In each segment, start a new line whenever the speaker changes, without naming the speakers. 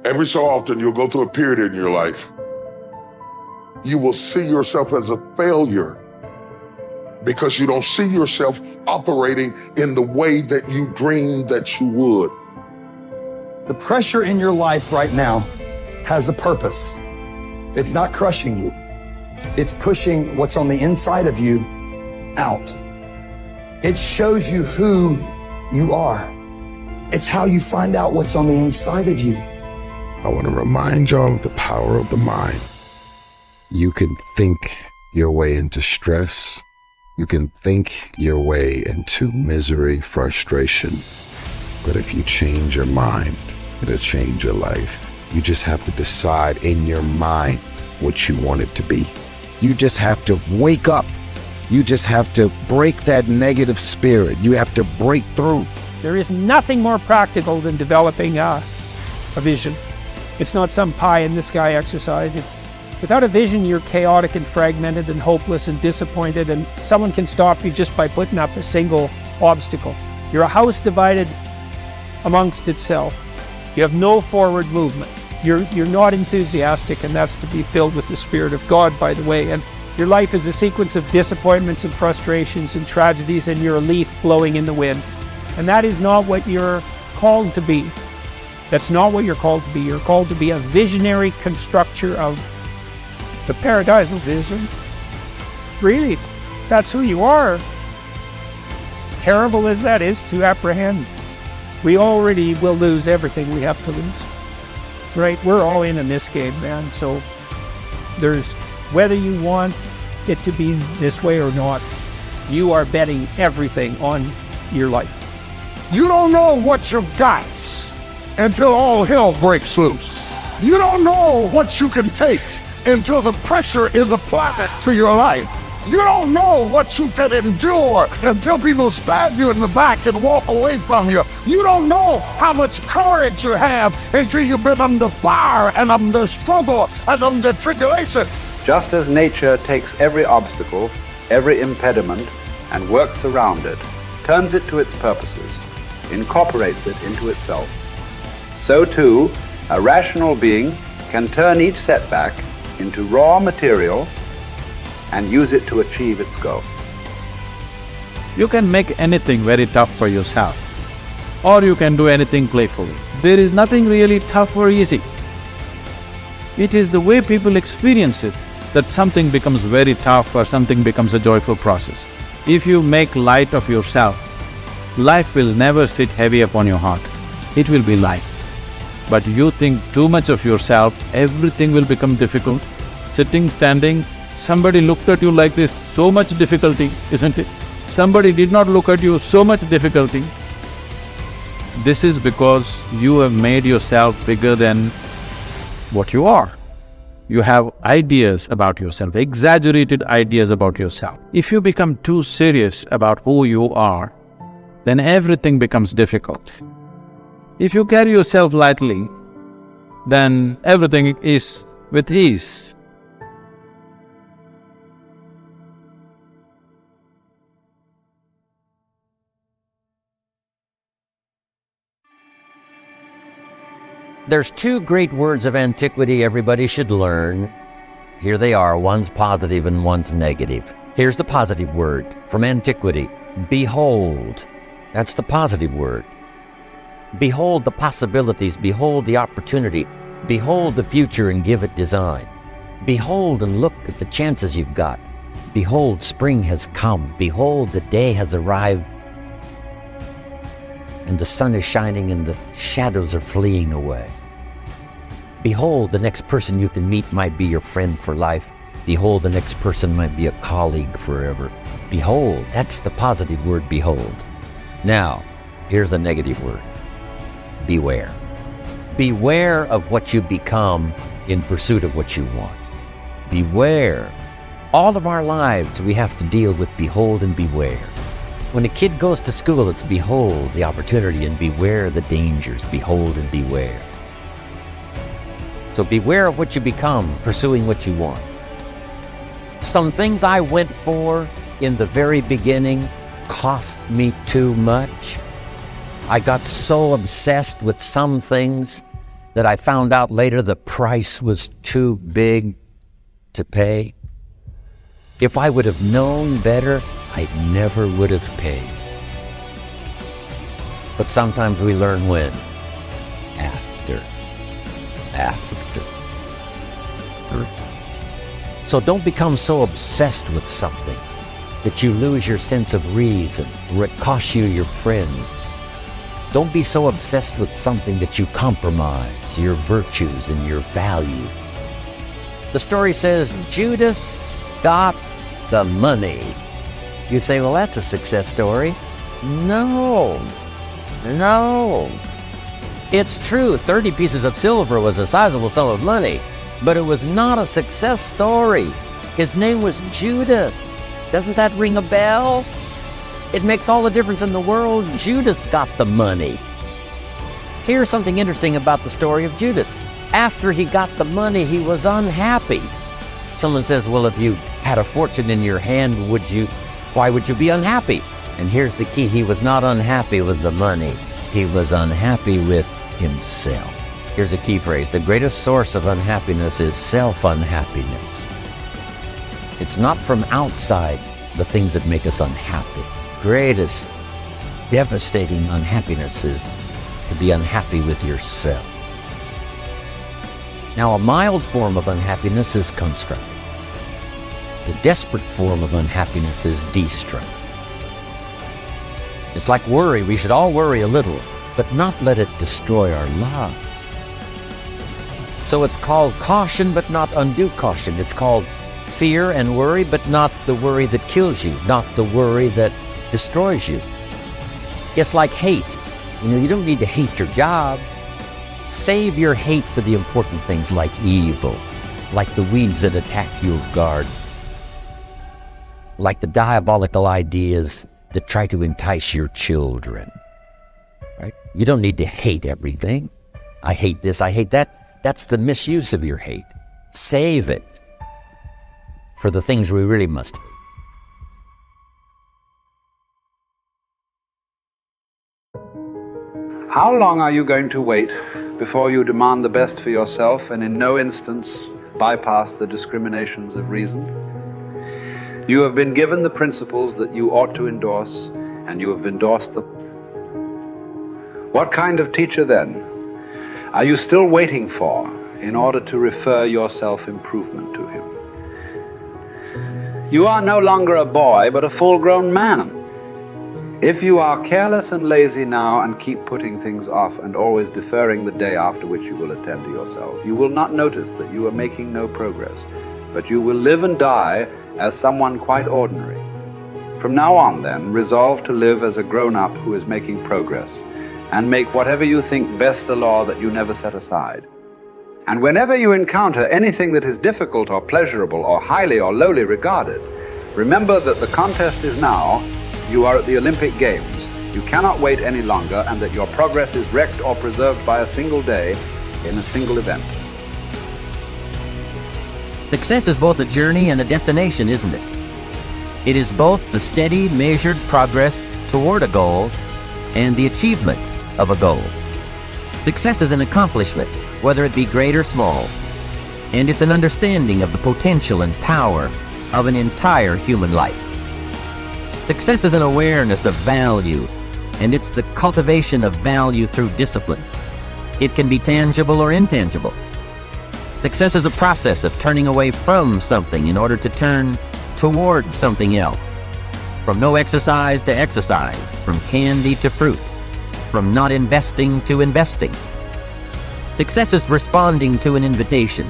Every so often, you'll go through a period in your life. You will see yourself as a failure because you don't see yourself operating in the way that you dreamed that you would.
The pressure in your life right now has a purpose. It's not crushing you. It's pushing what's on the inside of you out. It shows you who you are. It's how you find out what's on the inside of you.
I want to remind y'all of the power of the mind. You can think your way into stress. You can think your way into misery, frustration. But if you change your mind, it'll change your life. You just have to decide in your mind what you want it to be. You just have to wake up. You just have to break that negative spirit. You have to break through.
There is nothing more practical than developing a vision. It's not some pie in the sky exercise. It's without a vision, you're chaotic and fragmented and hopeless and disappointed, and someone can stop you just by putting up a single obstacle. You're a house divided amongst itself. You have no forward movement. You're not enthusiastic, and that's to be filled with the Spirit of God, by the way. And your life is a sequence of disappointments and frustrations and tragedies, and you're a leaf blowing in the wind. And that is not what you're called to be. That's not what you're called to be. You're called to be a visionary constructor of the paradisal vision. Really, that's who you are. Terrible as that is to apprehend, we already will lose everything we have to lose. Right? We're all in this game, man. So there's, whether you want it to be this way or not, you are betting everything on your life.
You don't know what you got until all hell breaks loose. You don't know what you can take until the pressure is applied to your life. You don't know what you can endure until people stab you in the back and walk away from you. You don't know how much courage you have until you've been under fire and under struggle and under tribulation.
Just as nature takes every obstacle, every impediment, and works around it, turns it to its purposes, incorporates it into itself, so too, a rational being can turn each setback into raw material and use it to achieve its goal.
You can make anything very tough for yourself, or you can do anything playfully. There is nothing really tough or easy. It is the way people experience it that something becomes very tough or something becomes a joyful process. If you make light of yourself, life will never sit heavy upon your heart. It will be light. But you think too much of yourself, everything will become difficult. Sitting, standing, somebody looked at you like this, so much difficulty, isn't it? Somebody did not look at you, so much difficulty. This is because you have made yourself bigger than what you are. You have ideas about yourself, exaggerated ideas about yourself. If you become too serious about who you are, then everything becomes difficult. If you carry yourself lightly, then everything is with ease.
There's two great words of antiquity everybody should learn. Here they are, one's positive and one's negative. Here's the positive word from antiquity, behold. That's the positive word. Behold the possibilities, behold the opportunity, behold the future and give it design. Behold and look at the chances you've got. Behold, spring has come. Behold, the day has arrived. And the sun is shining and the shadows are fleeing away. Behold, the next person you can meet might be your friend for life. Behold, the next person might be a colleague forever. Behold, that's the positive word, behold. Now, here's the negative word, beware. Beware of what you become in pursuit of what you want. Beware. All of our lives we have to deal with behold and beware. When a kid goes to school, it's behold the opportunity and beware the dangers, behold and beware. So beware of what you become, pursuing what you want. Some things I went for in the very beginning cost me too much. I got so obsessed with some things that I found out later the price was too big to pay. If I would have known better, I never would have paid. But sometimes we learn when? After. So don't become so obsessed with something that you lose your sense of reason, or it costs you your friends. Don't be so obsessed with something that you compromise your virtues and your value. The story says Judas got the money. You say, well, that's a success story. No. It's true, 30 pieces of silver was a sizable sum of money, but it was not a success story. His name was Judas. Doesn't that ring a bell? It makes all the difference in the world. Judas got the money. Here's something interesting about the story of Judas. After he got the money, he was unhappy. Someone says, well, if you had a fortune in your hand, why would you be unhappy? And here's the key. He was not unhappy with the money. He was unhappy with himself. Here's a key phrase. The greatest source of unhappiness is self-unhappiness. It's not from outside the things that make us unhappy. Greatest devastating unhappiness is to be unhappy with yourself. Now, a mild form of unhappiness is constructive. The desperate form of unhappiness is destructive. It's like worry. We should all worry a little, but not let it destroy our lives. So it's called caution, but not undue caution. It's called fear and worry, but not the worry that kills you, not the worry that destroys you. It's like hate. You don't need to hate your job. Save your hate for the important things like evil, like the weeds that attack your garden, like the diabolical ideas that try to entice your children. Right? You don't need to hate everything. I hate this, I hate that. That's the misuse of your hate. Save it for the things we really must hate.
How long are you going to wait before you demand the best for yourself and in no instance bypass the discriminations of reason? You have been given the principles that you ought to endorse, and you have endorsed them. What kind of teacher, then, are you still waiting for in order to refer your self-improvement to him? You are no longer a boy, but a full-grown man. If you are careless and lazy now and keep putting things off and always deferring the day after which you will attend to yourself, you will not notice that you are making no progress, but you will live and die as someone quite ordinary. From now on, then, resolve to live as a grown-up who is making progress, and make whatever you think best a law that you never set aside. And whenever you encounter anything that is difficult or pleasurable or highly or lowly regarded, remember that the contest is now. You are at the Olympic Games. You cannot wait any longer, and that your progress is wrecked or preserved by a single day in a single event.
Success is both a journey and a destination, isn't it? It is both the steady, measured progress toward a goal and the achievement of a goal. Success is an accomplishment, whether it be great or small, and it's an understanding of the potential and power of an entire human life. Success is an awareness of value, and it's the cultivation of value through discipline. It can be tangible or intangible. Success is a process of turning away from something in order to turn toward something else. From no exercise to exercise, from candy to fruit, from not investing to investing. Success is responding to an invitation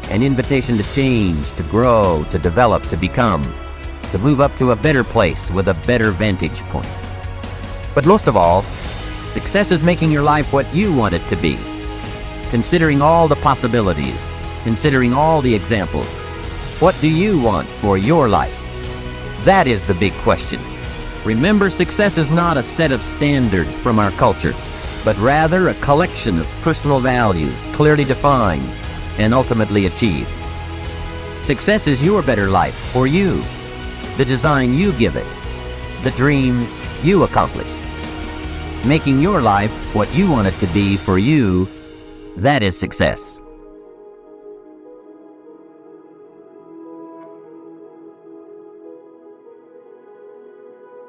to change, to grow, to develop, to become, to move up to a better place with a better vantage point. But most of all, success is making your life what you want it to be, considering all the possibilities, considering all the examples. What do you want for your life? That is the big question. Remember, success is not a set of standards from our culture, but rather a collection of personal values, clearly defined and ultimately achieved. Success is your better life for you, the design you give it, the dreams you accomplish. Making your life what you want it to be for you That is success.